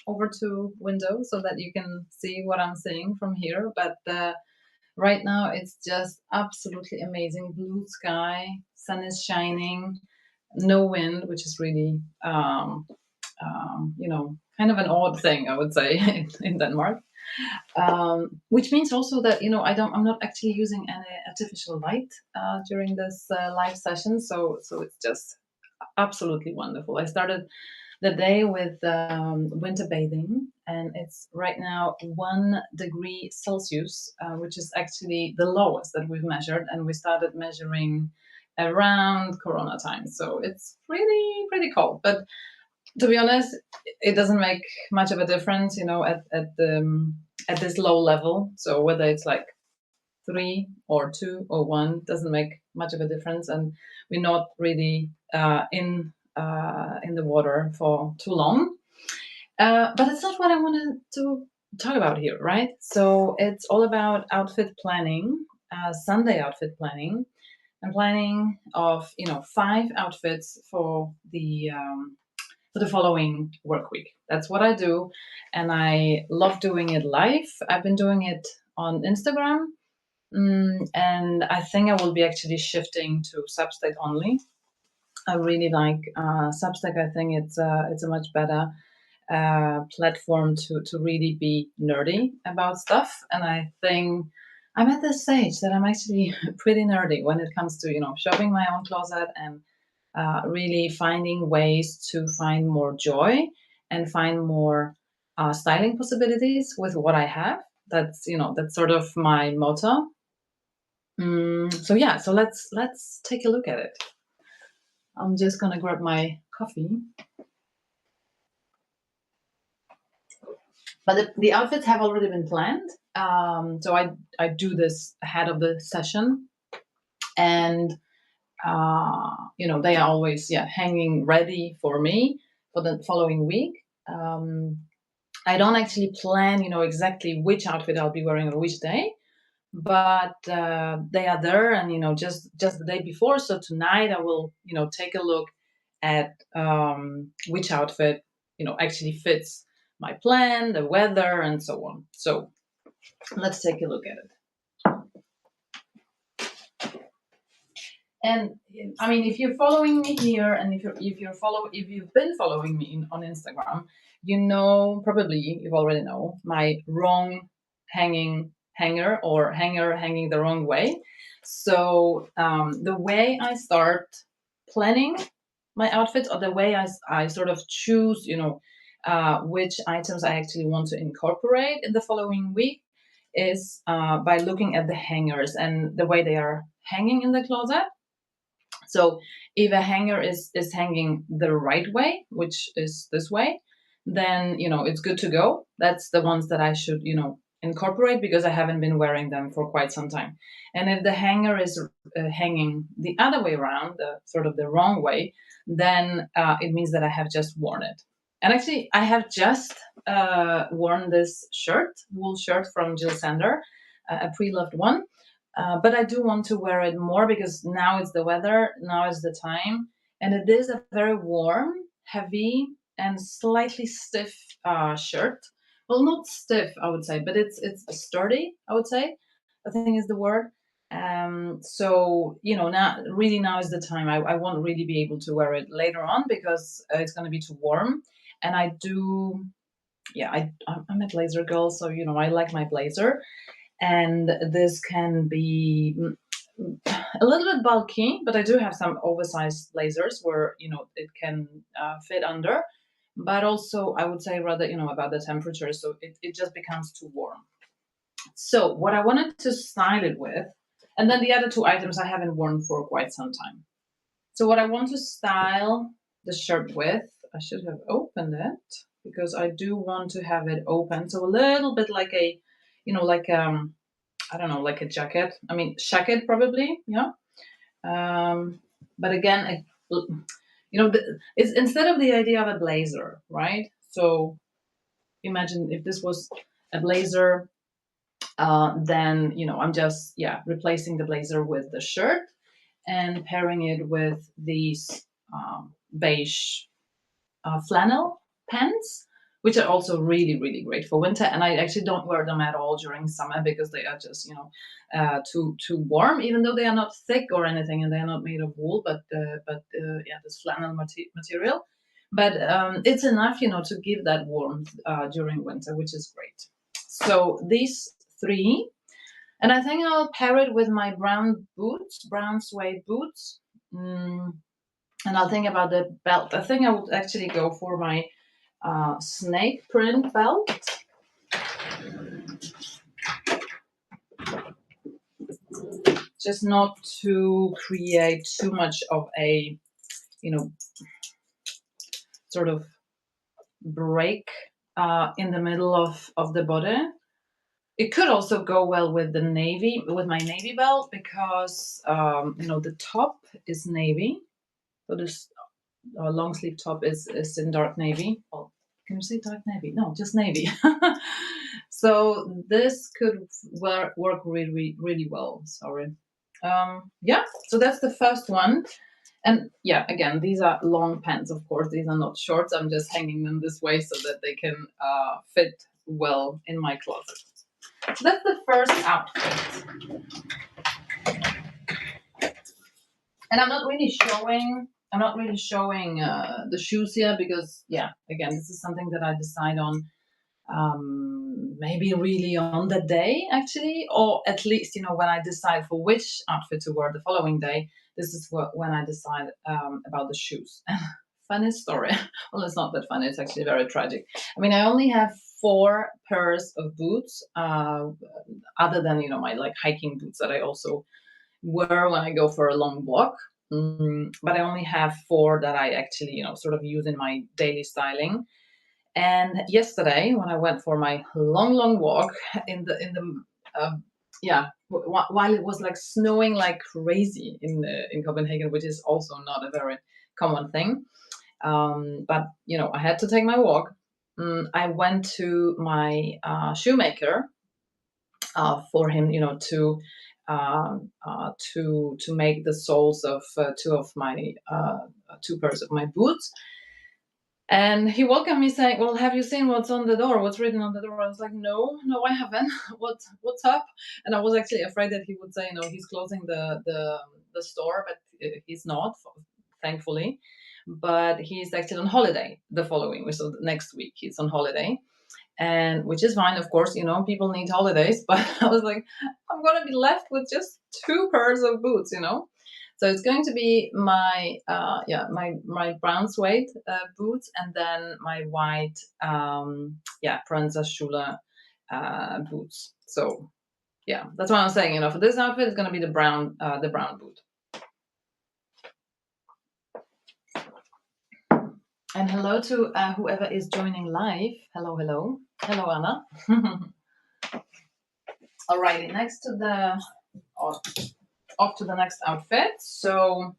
over to window so that you can see what I'm seeing from here. But right now it's just absolutely amazing. Blue sky, sun is shining, no wind, which is really, kind of an odd thing, I would say, in Denmark. Which means also that I'm not actually using any artificial light during this live session. So it's just absolutely wonderful. I started the day with winter bathing, and it's right now 1 degree Celsius, which is actually the lowest that we've measured, and we started measuring around Corona time. So it's pretty cold, but to be honest, it doesn't make much of a difference, at this low level. So whether it's like 3 or 2 or 1 doesn't make much of a difference, and we're not really in the water for too long. But it's not what I wanted to talk about here, right? So it's all about outfit planning, Sunday outfit planning, and planning of 5 outfits for the following work week. That's what I do, and I love doing it live. I've been doing it on Instagram, and I think I will be actually shifting to Substack only. I really like Substack. I think it's a much better platform to really be nerdy about stuff. And I think I'm at this stage that I'm actually pretty nerdy when it comes to shopping my own closet and really finding ways to find more joy and find more styling possibilities with what I have. That's sort of my motto. So let's take a look at it. I'm just gonna grab my coffee. But the outfits have already been planned. So I do this ahead of the session, and they are always hanging ready for me for the following week. I don't actually plan exactly which outfit I'll be wearing on which day, but they are there, and just the day before. So tonight I will take a look at which outfit actually fits my plan, the weather, and so on. So let's take a look at it. And I mean, if you're following me here, and if you've been following me on Instagram, probably you already know my wrong hanger or hanger hanging the wrong way. So the way I start planning my outfits, or the way I sort of choose, which items I actually want to incorporate in the following week, is by looking at the hangers and the way they are hanging in the closet. So if a hanger is hanging the right way, which is this way, then it's good to go. That's the ones that I should incorporate, because I haven't been wearing them for quite some time. And if the hanger is hanging the other way around, the sort of the wrong way, then it means that I have just worn it. And actually, I have just worn this wool shirt from Jill Sander, a pre-loved one. But I do want to wear it more, because now is the weather, now is the time. And it is a very warm, heavy, and slightly stiff shirt. Well, not stiff, I would say, but it's sturdy, I would say, I think is the word. So now is the time. I won't really be able to wear it later on, because it's going to be too warm. And I do, I'm a blazer girl, so I like my blazer. And this can be a little bit bulky, but I do have some oversized blazers where it can fit under, but also I would say rather about the temperature, so it just becomes too warm. So what I wanted to style it with, and then the other 2 items I haven't worn for quite some time. So what I want to style the shirt with, I should have opened it, because I do want to have it open, so a little bit like a I don't know, like a jacket. I mean, shacket probably, yeah. But again, it's instead of the idea of a blazer, right? So imagine if this was a blazer, then I'm just replacing the blazer with the shirt and pairing it with these beige flannel pants, which are also really, really great for winter. And I actually don't wear them at all during summer because they are just, too warm, even though they are not thick or anything and they are not made of wool, but yeah, this flannel material. But it's enough, to give that warmth during winter, which is great. So these three, and I think I'll pair it with my brown suede boots. And I'll think about the belt. I think I would actually go for my snake print belt. Just not to create too much of a, sort of break in the middle of the body. It could also go well with my navy belt because the top is navy. So this long sleeve top is in dark navy. Oh, can you say dark navy? No, just navy. So this could work really, really well. Sorry. Yeah, so that's the first one. And yeah, again, these are long pants, of course. These are not shorts. I'm just hanging them this way so that they can fit well in my closet. So that's the first outfit. And I'm not really showing the shoes here because, yeah, again, this is something that I decide on maybe really on the day, actually, or at least, when I decide for which outfit to wear the following day. This is when I decide about the shoes. Funny story. Well, it's not that funny. It's actually very tragic. I mean, I only have 4 pairs of boots, other than, my like hiking boots that I also wear when I go for a long walk. But I only have 4 that I actually, sort of use in my daily styling. And yesterday, when I went for my long, long walk while it was like snowing like crazy in Copenhagen, which is also not a very common thing. But I had to take my walk. I went to my shoemaker for him, to make the soles of 2 pairs of my boots. And he welcomed me saying, "Well, have you seen what's on the door? What's written on the door?" I was like, "No, I haven't. What's up?" And I was actually afraid that he would say, he's closing the store, but he's not, thankfully. But he's actually on holiday the following week, so next week he's on holiday, and which is fine, of course. People need holidays, but I was like, I'm gonna be left with just 2 pairs of boots. So it's going to be my my brown suede boots, and then my white Princess Schule boots. So yeah, that's what I'm saying. For this outfit, it's going to be the brown boot. And hello to whoever is joining live. Hello, Anna. Alrighty, off to the next outfit. So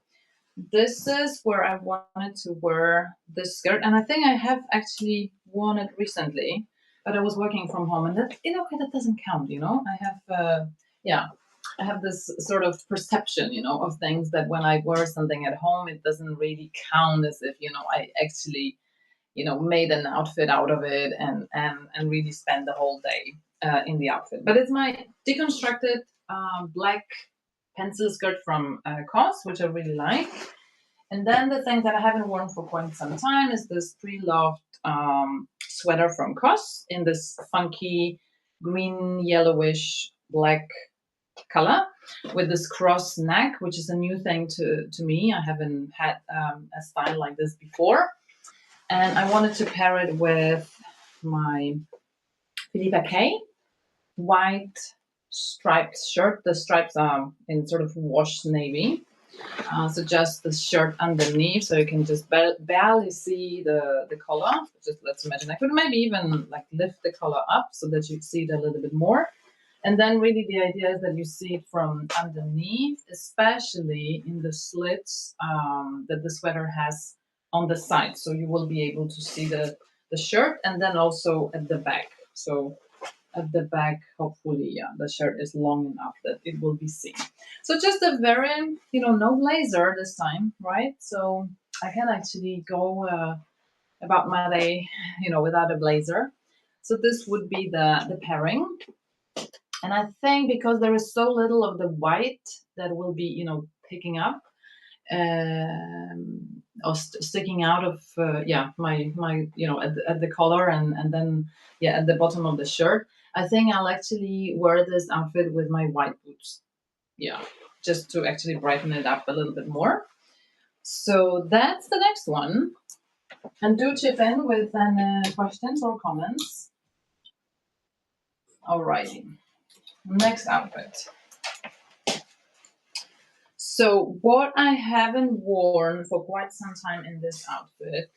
this is where I wanted to wear this skirt, and I think I have actually worn it recently, but I was working from home, and that doesn't count. I have this sort of perception, of things that when I wear something at home, it doesn't really count as if I actually made an outfit out of it and really spend the whole day in the outfit. But it's my deconstructed black pencil skirt from COS, which I really like. And then the thing that I haven't worn for quite some time is this pre-loved sweater from COS in this funky green, yellowish, black color with this cross neck, which is a new thing to me. I haven't had a style like this before. And I wanted to pair it with my Philippa K white striped shirt. The stripes are in sort of washed navy. So just the shirt underneath, so you can just barely see the collar. Just let's imagine I could maybe even like lift the collar up so that you see it a little bit more. And then really the idea is that you see it from underneath, especially in the slits that the sweater has on the side. So you will be able to see the shirt, and then also at the back. So at the back, hopefully, the shirt is long enough that it will be seen. So just a very, no blazer this time, right? So I can actually go about my day, without a blazer. So this would be the pairing. And I think because there is so little of the white that will be, picking up, or sticking out of, my at the collar, and then at the bottom of the shirt. I think I'll actually wear this outfit with my white boots. Yeah, just to actually brighten it up a little bit more. So that's the next one. And do chip in with any questions or comments. Alrighty, next outfit. So what I haven't worn for quite some time in this outfit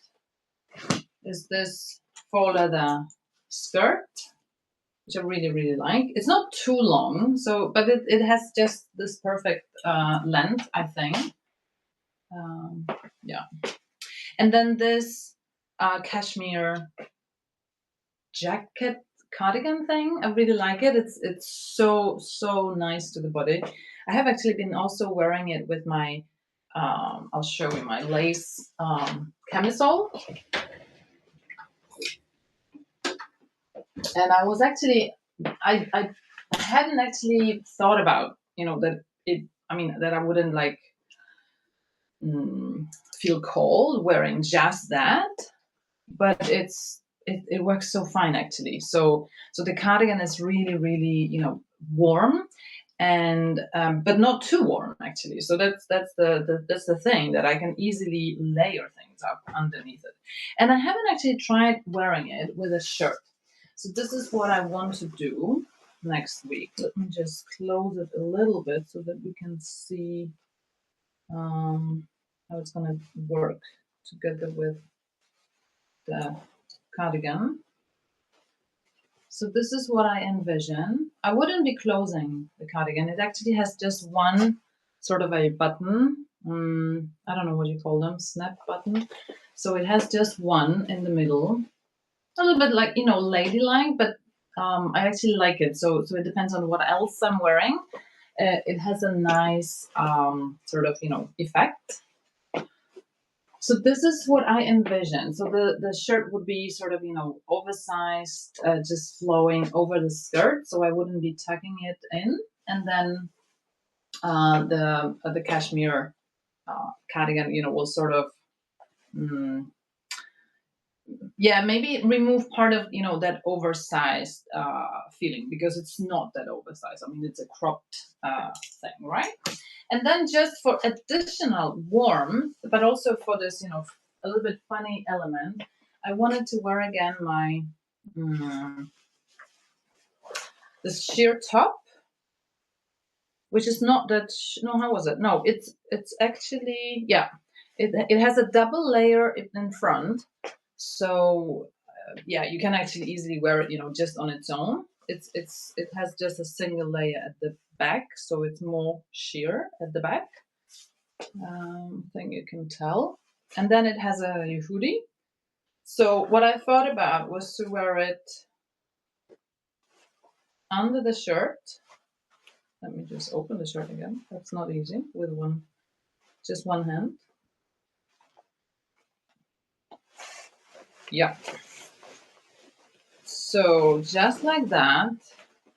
is this faux leather skirt, which I really, really like. It's not too long, but it has just this perfect length, I think. Yeah. And then this cashmere jacket cardigan thing, I really like it. It's so nice to the body. I have actually been also wearing it with my I'll show you my lace camisole. And I was actually I hadn't actually thought about, that that I wouldn't like feel cold wearing just that, but it works so fine actually. So the cardigan is really, really, warm, and but not too warm actually. So that's the thing, that I can easily layer things up underneath it. And I haven't actually tried wearing it with a shirt. So this is what I want to do next week. Let me just close it a little bit so that we can see how it's going to work together with the cardigan. So this is what I envision. I wouldn't be closing the cardigan. It actually has just one sort of a button. I don't know what you call them, snap button. So it has just one in the middle. A little bit like, ladylike, but I actually like it. So it depends on what else I'm wearing. It has a nice sort of, effect. So this is what I envision. So the shirt would be sort of, oversized, just flowing over the skirt. So I wouldn't be tucking it in. And then the cashmere cardigan, will sort of, maybe remove part of, that oversized feeling, because it's not that oversized. I mean, it's a cropped thing, right? And then just for additional warmth, but also for this, a little bit funny element, I wanted to wear again my this sheer top, which is not that. No, how was it? No, it's actually, it has a double layer in front, so you can actually easily wear it, just on its own. It has just a single layer at the back, so it's more sheer at the back. I think you can tell. And then it has a hoodie. So what I thought about was to wear it under the shirt. Let me just open the shirt again. That's not easy with just one hand. Yeah. So just like that.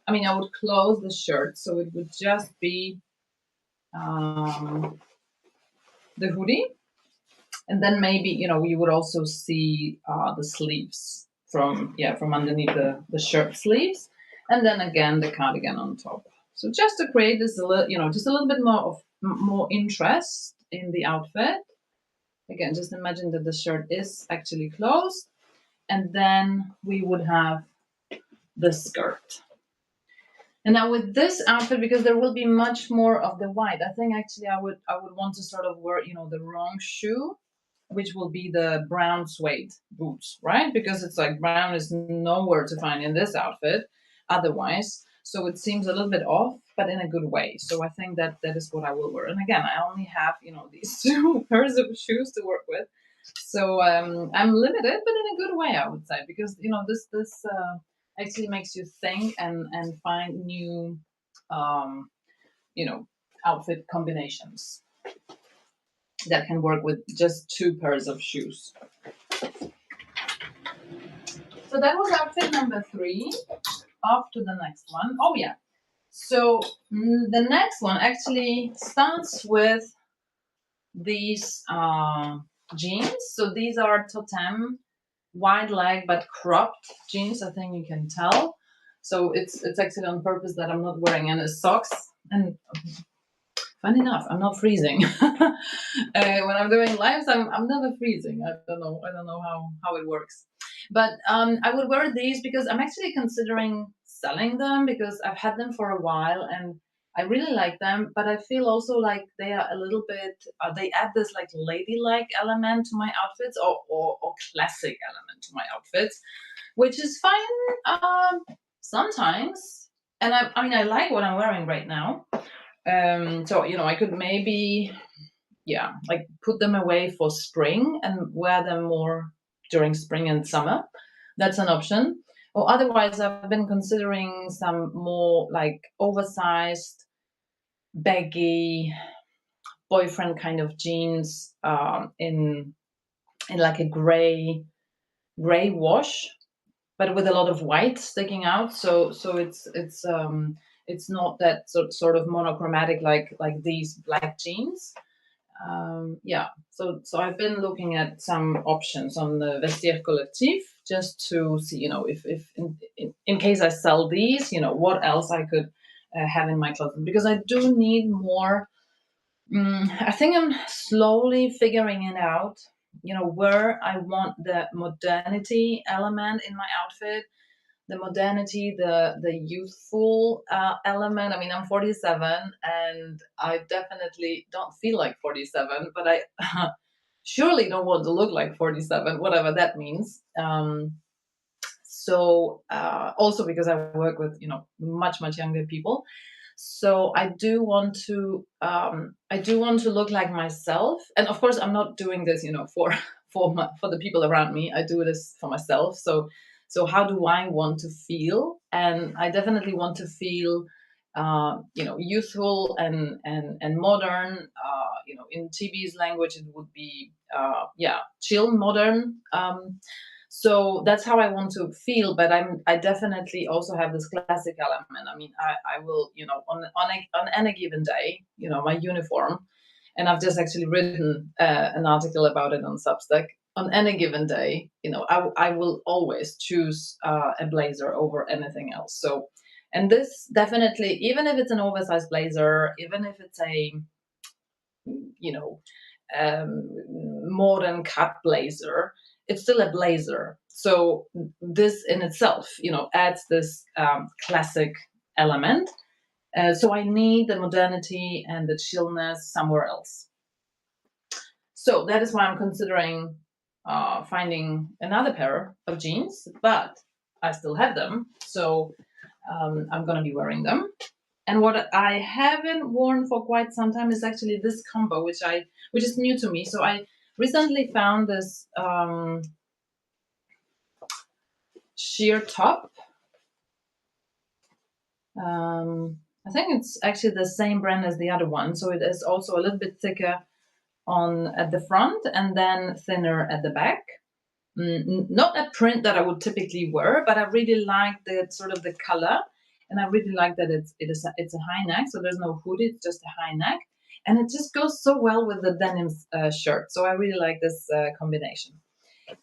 I mean, I would close the shirt, so it would just be the hoodie. And then maybe, you would also see the sleeves from underneath the shirt sleeves. And then again, the cardigan on top. So just to create this, just a little bit more interest in the outfit. Again, just imagine that the shirt is actually closed. And then we would have the skirt. And now with this outfit, because there will be much more of the white, I think actually I would want to sort of wear, the wrong shoe, which will be the brown suede boots, right? Because it's like brown is nowhere to find in this outfit otherwise. So it seems a little bit off, but in a good way. So I think that is what I will wear. And again, I only have, these two pairs of shoes to work with. So I'm limited, but in a good way, I would say, because, this actually makes you think and find new, you know, outfit combinations that can work with just two pairs of shoes. So that was outfit number 3. Off to the next one. Oh yeah. So the next one actually starts with these jeans. So these are Totem wide leg but cropped jeans. I think you can tell. So it's actually on purpose that I'm not wearing any socks. And fun enough, I'm not freezing. When I'm doing lives, I'm never freezing. I don't know how it works. But I would wear these because I'm actually considering selling them because I've had them for a while and I really like them. But I feel also like they are a little bit. They add this like ladylike element to my outfits or classic element to my outfits, which is fine sometimes. And I mean I like what I'm wearing right now. So I could maybe like put them away for spring and wear them more during spring and summer. That's an option. Or otherwise I've been considering some more like oversized baggy boyfriend kind of jeans in like a gray wash but with a lot of white sticking out. So it's not that sort of monochromatic like these black jeans. So I've been looking at some options on the Vestiaire Collectif just to see, if in case I sell these, what else I could have in my closet because I do need more. I think I'm slowly figuring it out, where I want the modernity element in my outfit, the modernity, the youthful element. I mean, I'm 47 and I definitely don't feel like 47, but I surely don't want to look like 47, whatever that means. So also because I work with much younger people, so I do want to look like myself, and of course I'm not doing this for for the people around me. I do this for myself. So how do I want to feel? And I definitely want to feel youthful and modern. In TB's language it would be chill modern. So that's how I want to feel, but I definitely also have this classic element. I mean, I will, on any given day, my uniform, and I've just actually written an article about it on Substack. On any given day, I will always choose a blazer over anything else. So, and this definitely, even if it's an oversized blazer, even if it's a, you know, modern cut blazer, it's still a blazer. So this in itself, adds this classic element. So I need the modernity and the chillness somewhere else. So that is why I'm considering finding another pair of jeans, but I still have them. So I'm going to be wearing them. And what I haven't worn for quite some time is actually this combo, which is new to me. So I recently found this sheer top. I think it's actually the same brand as the other one. So it is also a little bit thicker at the front and then thinner at the back. Not a print that I would typically wear, but I really like the sort of the color. And I really like that it's a high neck, so there's no hoodie, it's just a high neck. And it just goes so well with the denim shirt. So I really like this combination.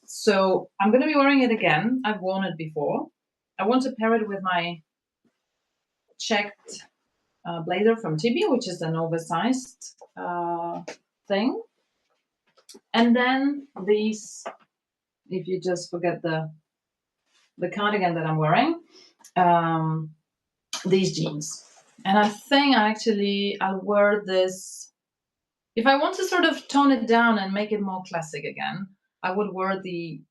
So I'm going to be wearing it again. I've worn it before. I want to pair it with my checked blazer from TB, which is an oversized thing. And then these, if you just forget the cardigan that I'm wearing, these jeans. And I think I'll wear this. If I want to sort of tone it down and make it more classic again, I would wear the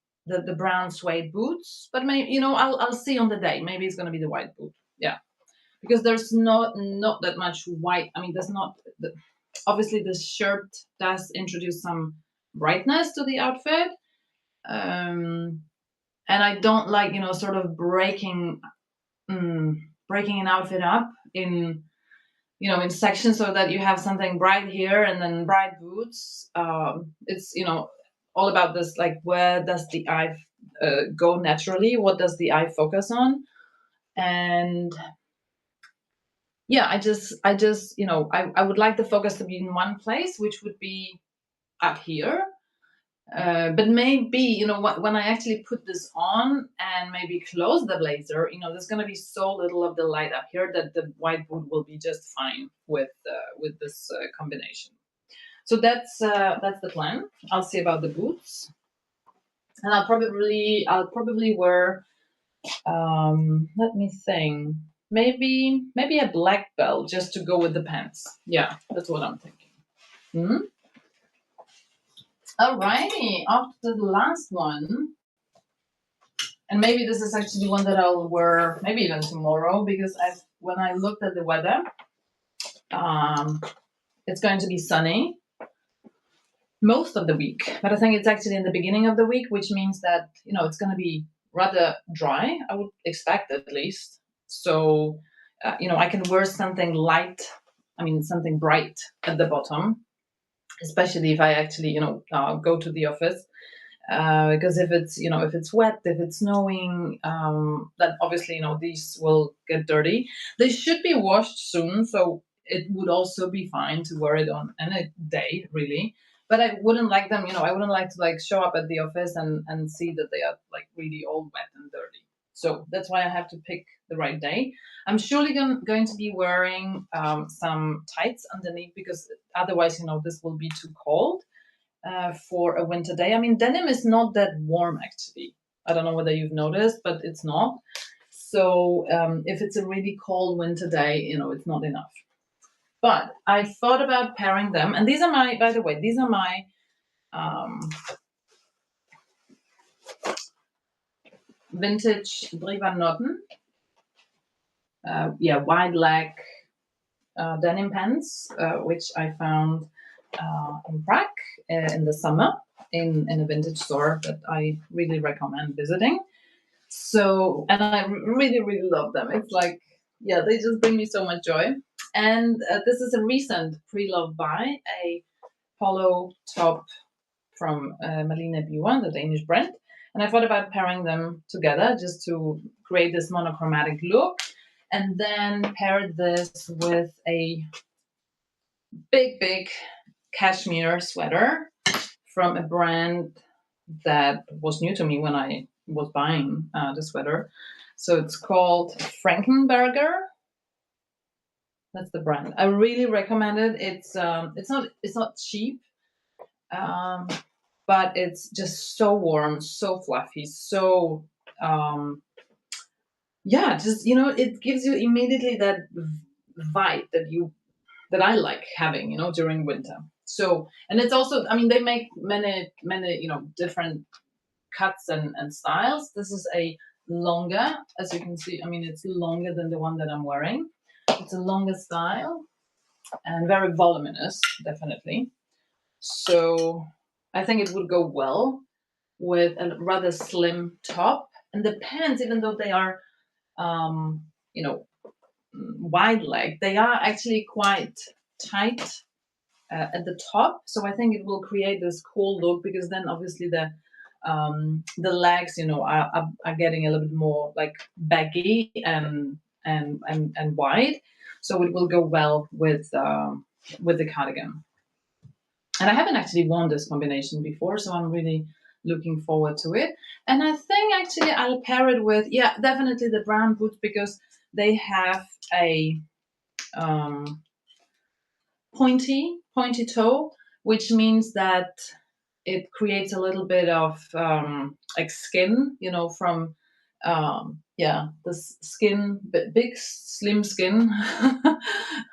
brown suede boots. But maybe I'll see on the day. Maybe it's going to be the white boot. Yeah, because there's not that much white. I mean, there's not. Obviously, this shirt does introduce some brightness to the outfit, and I don't like sort of breaking an outfit up in sections so that you have something bright here and then bright boots. It's all about this, like, where does the go naturally. What does the eye focus on? And yeah, I just I would like the focus to be in one place, which would be up here. But maybe, when I actually put this on and maybe close the blazer, there's going to be so little of the light up here that the white boot will be just fine with this combination. So that's the plan. I'll see about the boots, and I'll probably wear. Let me think. Maybe a black belt just to go with the pants. Yeah, that's what I'm thinking. Hmm? Alrighty, after the last one, and maybe this is actually one that I'll wear maybe even tomorrow, because when I looked at the weather, um, it's going to be sunny most of the week, but I think it's actually in the beginning of the week, which means that it's going to be rather dry. I would expect, at least. So I can wear something light. I mean, something bright at the bottom, especially if I actually go to the office. Because if it's wet, if it's snowing, then obviously these will get dirty. They should be washed soon, so it would also be fine to wear it on any day, really. But I wouldn't like them. I wouldn't like to show up at the office and see that they are really all wet and dirty. So that's why I have to pick the right day. I'm surely going to be wearing some tights underneath, because otherwise, this will be too cold for a winter day. I mean, denim is not that warm, actually. I don't know whether you've noticed, but it's not. So if it's a really cold winter day, it's not enough. But I thought about pairing them, and these are my, by the way, these are my um, vintage Driva Noten, wide leg denim pants, which I found in Prague in the summer in a vintage store that I really recommend visiting. So, and I really, really love them. It's they just bring me so much joy. And this is a recent pre-loved buy, a polo top from Malene Buer, the Danish brand. And I thought about pairing them together just to create this monochromatic look. And then paired this with a big, big cashmere sweater from a brand that was new to me when I was buying the sweater. So it's called Frankenberger. That's the brand. I really recommend it. It's not cheap, um, but it's just so warm, so fluffy, so just it gives you immediately that vibe that I like having, during winter. So, and it's also, I mean, they make many, many, different cuts and styles. This is a longer, as you can see, I mean, it's longer than the one that I'm wearing. It's a longer style and very voluminous, definitely. So I think it would go well with a rather slim top. And the pants, even though they are, um, you know, wide leg, they are actually quite tight at the top. So I think it will create this cool look, because then obviously the legs, are getting a little bit more baggy and wide. So it will go well with the cardigan. And I haven't actually worn this combination before, so I'm really looking forward to it. And I think actually I'll pair it with, definitely the brown boots, because they have a pointy toe, which means that it creates a little bit of skin, from the skin, big slim skin.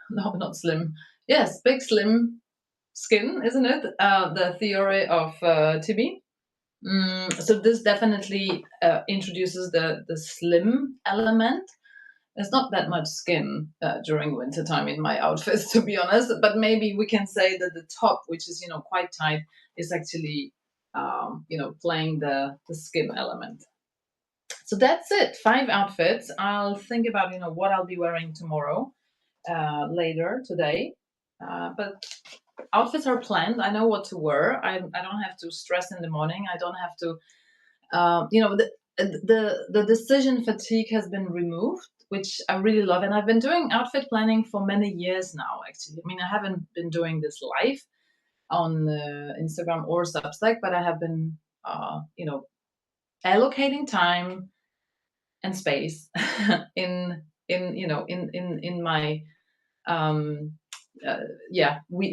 No, not slim. Yes, big slim skin, isn't it? The theory of Tibi. So this definitely introduces the slim element. There's not that much skin during winter time in my outfits, to be honest. But maybe we can say that the top, which is quite tight, is actually playing the skin element. So that's it. 5 outfits. I'll think about what I'll be wearing tomorrow, later today. But outfits are planned. I know what to wear. I don't have to stress in the morning. I don't have to The decision fatigue has been removed, which I really love. And I've been doing outfit planning for many years now, actually. I mean, I haven't been doing this live on Instagram or Substack, but I have been, allocating time and space in my um,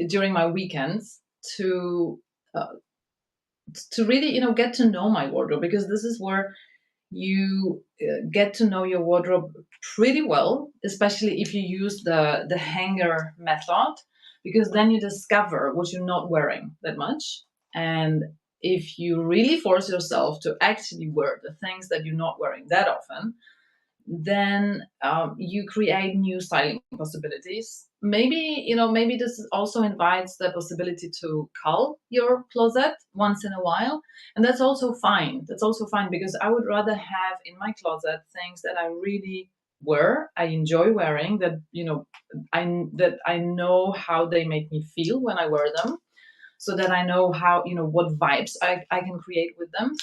during my weekends to uh, really get to know my wardrobe, because this is where you get to know your wardrobe pretty well, especially if you use the hanger method, because then you discover what you're not wearing that much. And if you really force yourself to actually wear the things that you're not wearing that often, then you create new styling possibilities. Maybe this also invites the possibility to cull your closet once in a while, and that's also fine. That's also fine, because I would rather have in my closet things that I really wear, I enjoy wearing, that I know how they make me feel when I wear them, so that I know how what vibes I can create with them.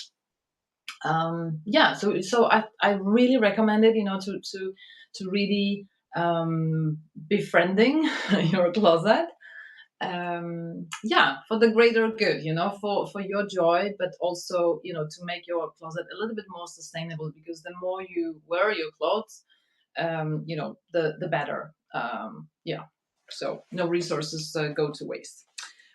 I really recommend it, to really befriending your closet, for the greater good, for your joy, but also to make your closet a little bit more sustainable, because the more you wear your clothes, the better. So no resources go to waste.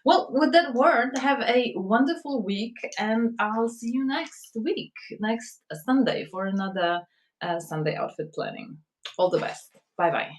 Well, with that word, have a wonderful week, and I'll see you next week, next Sunday, for another Sunday outfit planning. All the best. Bye bye.